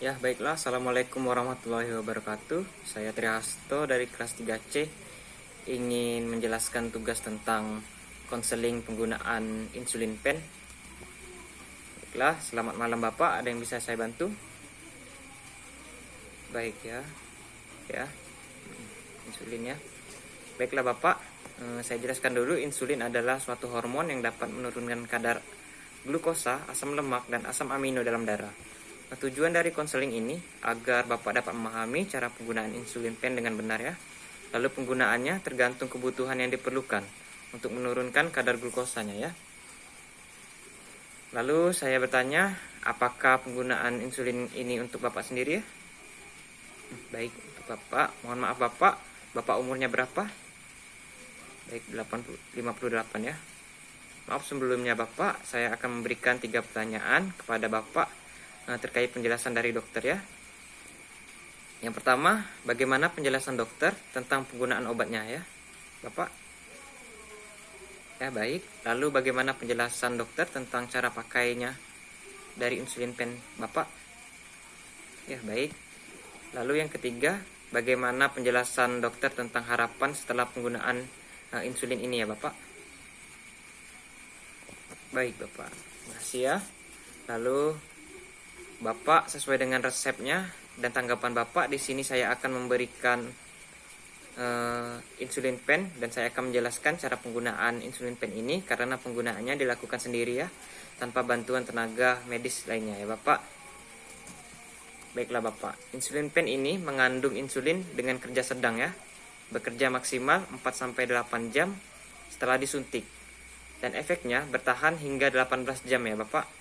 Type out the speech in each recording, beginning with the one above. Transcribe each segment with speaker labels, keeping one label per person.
Speaker 1: Ya, baiklah. Assalamualaikum warahmatullahi wabarakatuh. Saya Trihasto dari kelas 3C ingin menjelaskan tugas tentang konseling penggunaan insulin pen. Baiklah, selamat malam Bapak. Ada yang bisa saya bantu? Baik ya. Ya. Insulin ya. Baiklah Bapak, saya jelaskan dulu. Insulin adalah suatu hormon yang dapat menurunkan kadar glukosa, asam lemak, dan asam amino dalam darah. Nah, tujuan dari konseling ini agar Bapak dapat memahami cara penggunaan insulin pen dengan benar ya. Lalu penggunaannya tergantung kebutuhan yang diperlukan untuk menurunkan kadar glukosanya ya. Lalu saya bertanya, apakah penggunaan insulin ini untuk Bapak sendiri ya? Baik, untuk Bapak. Mohon maaf Bapak umurnya berapa? Baik, 58 ya. Maaf sebelumnya Bapak, saya akan memberikan 3 pertanyaan kepada Bapak terkait penjelasan dari dokter ya. Yang pertama, bagaimana penjelasan dokter tentang penggunaan obatnya ya, Bapak? Ya, baik. Lalu bagaimana penjelasan dokter tentang cara pakainya dari insulin pen Bapak? Ya, baik. Lalu yang ketiga, bagaimana penjelasan dokter tentang harapan setelah penggunaan insulin ini ya, Bapak? Baik, Bapak. Terima kasih ya. Lalu Bapak sesuai dengan resepnya dan tanggapan Bapak, di sini saya akan memberikan insulin pen dan saya akan menjelaskan cara penggunaan insulin pen ini karena penggunaannya dilakukan sendiri ya, tanpa bantuan tenaga medis lainnya ya Bapak. Baiklah Bapak, insulin pen ini mengandung insulin dengan kerja sedang ya, bekerja maksimal 4-8 jam setelah disuntik dan efeknya bertahan hingga 18 jam ya Bapak.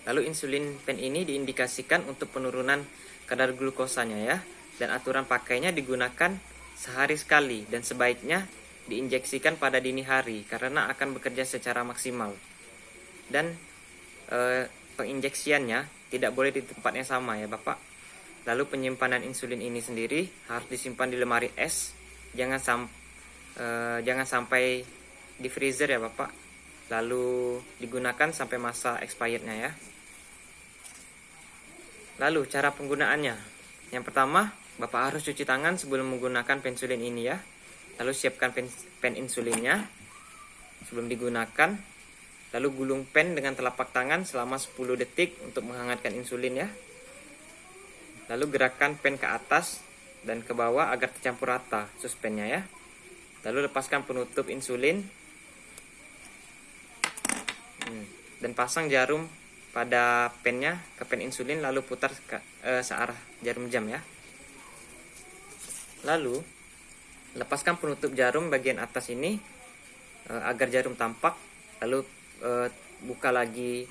Speaker 1: Lalu insulin pen ini diindikasikan untuk penurunan kadar glukosanya ya, dan aturan pakainya digunakan sehari sekali dan sebaiknya diinjeksikan pada dini hari karena akan bekerja secara maksimal. Dan penginjeksiannya tidak boleh di tempat yang sama ya Bapak. Lalu penyimpanan insulin ini sendiri harus disimpan di lemari es, jangan sampai di freezer ya Bapak. Lalu digunakan sampai masa expirednya ya. Lalu cara penggunaannya. Yang pertama, Bapak harus cuci tangan sebelum menggunakan pensulin ini ya. Lalu siapkan pen insulinnya sebelum digunakan. Lalu gulung pen dengan telapak tangan selama 10 detik untuk menghangatkan insulin ya. Lalu gerakkan pen ke atas dan ke bawah agar tercampur rata suspennya ya. Lalu lepaskan penutup insulin dan pasang jarum pada pennya ke pen insulin, lalu putar searah jarum jam ya. Lalu lepaskan penutup jarum bagian atas ini agar jarum tampak. Lalu buka lagi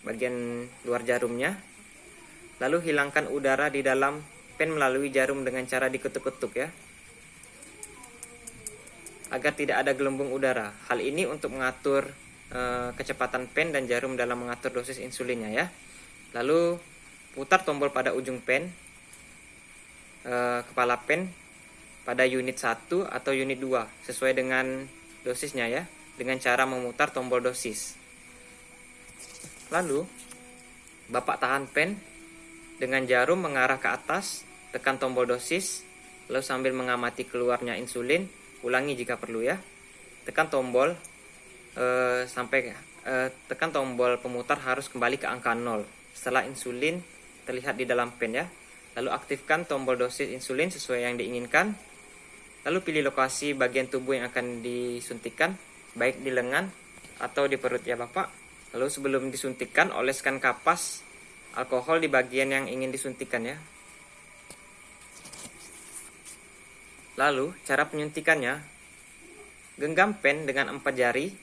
Speaker 1: bagian luar jarumnya. Lalu hilangkan udara di dalam pen melalui jarum dengan cara diketuk-ketuk ya, agar tidak ada gelembung udara. Hal ini untuk mengatur kecepatan pen dan jarum dalam mengatur dosis insulinnya ya. Lalu putar tombol pada ujung pen, kepala pen pada unit 1 atau unit 2 sesuai dengan dosisnya ya, dengan cara memutar tombol dosis. Lalu Bapak tahan pen dengan jarum mengarah ke atas, tekan tombol dosis, lalu sambil mengamati keluarnya insulin, ulangi jika perlu ya. Tekan tombol tekan tombol pemutar harus kembali ke angka 0 setelah insulin terlihat di dalam pen ya. Lalu aktifkan tombol dosis insulin sesuai yang diinginkan. Lalu pilih lokasi bagian tubuh yang akan disuntikkan, baik di lengan atau di perut ya Bapak. Lalu sebelum disuntikkan, oleskan kapas alkohol di bagian yang ingin disuntikkan ya. Lalu cara penyuntikannya, genggam pen dengan 4 jari.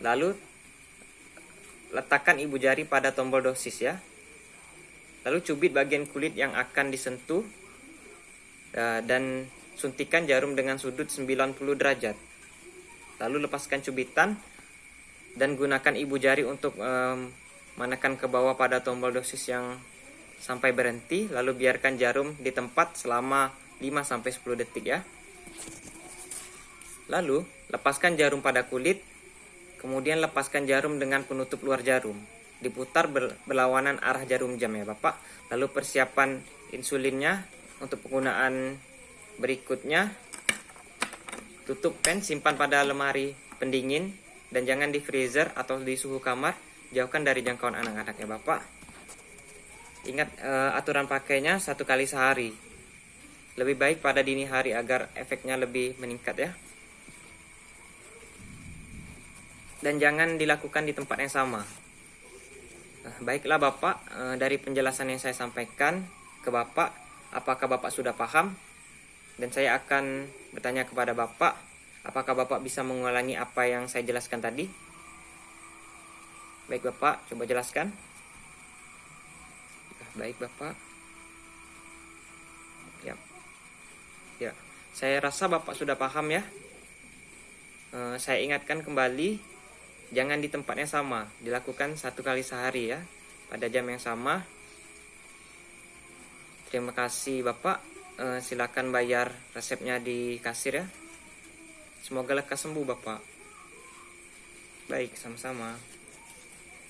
Speaker 1: Lalu letakkan ibu jari pada tombol dosis ya. Lalu cubit bagian kulit yang akan disentuh dan suntikan jarum dengan sudut 90 derajat. Lalu lepaskan cubitan dan gunakan ibu jari untuk menekan ke bawah pada tombol dosis yang sampai berhenti. Lalu biarkan jarum di tempat selama 5-10 detik ya. Lalu lepaskan jarum pada kulit. Kemudian lepaskan jarum dengan penutup luar jarum. diputar berlawanan arah jarum jam ya Bapak. Lalu persiapan insulinnya untuk penggunaan berikutnya, tutup pen, simpan pada lemari pendingin, dan jangan di freezer atau di suhu kamar, jauhkan dari jangkauan anak-anak ya Bapak. Ingat aturan pakainya 1 kali sehari. Lebih baik pada dini hari agar efeknya lebih meningkat ya. Dan jangan dilakukan di tempat yang sama. Baiklah Bapak, dari penjelasan yang saya sampaikan ke Bapak, apakah Bapak sudah paham? Dan saya akan bertanya kepada Bapak, apakah Bapak bisa mengulangi apa yang saya jelaskan tadi? Baik Bapak, coba jelaskan. Baik Bapak. Ya, saya rasa Bapak sudah paham ya. Saya ingatkan kembali, jangan di tempat yang sama, dilakukan 1 kali sehari ya, pada jam yang sama. Terima kasih Bapak. Silakan bayar resepnya di kasir ya. Semoga lekas sembuh Bapak. Baik, sama-sama.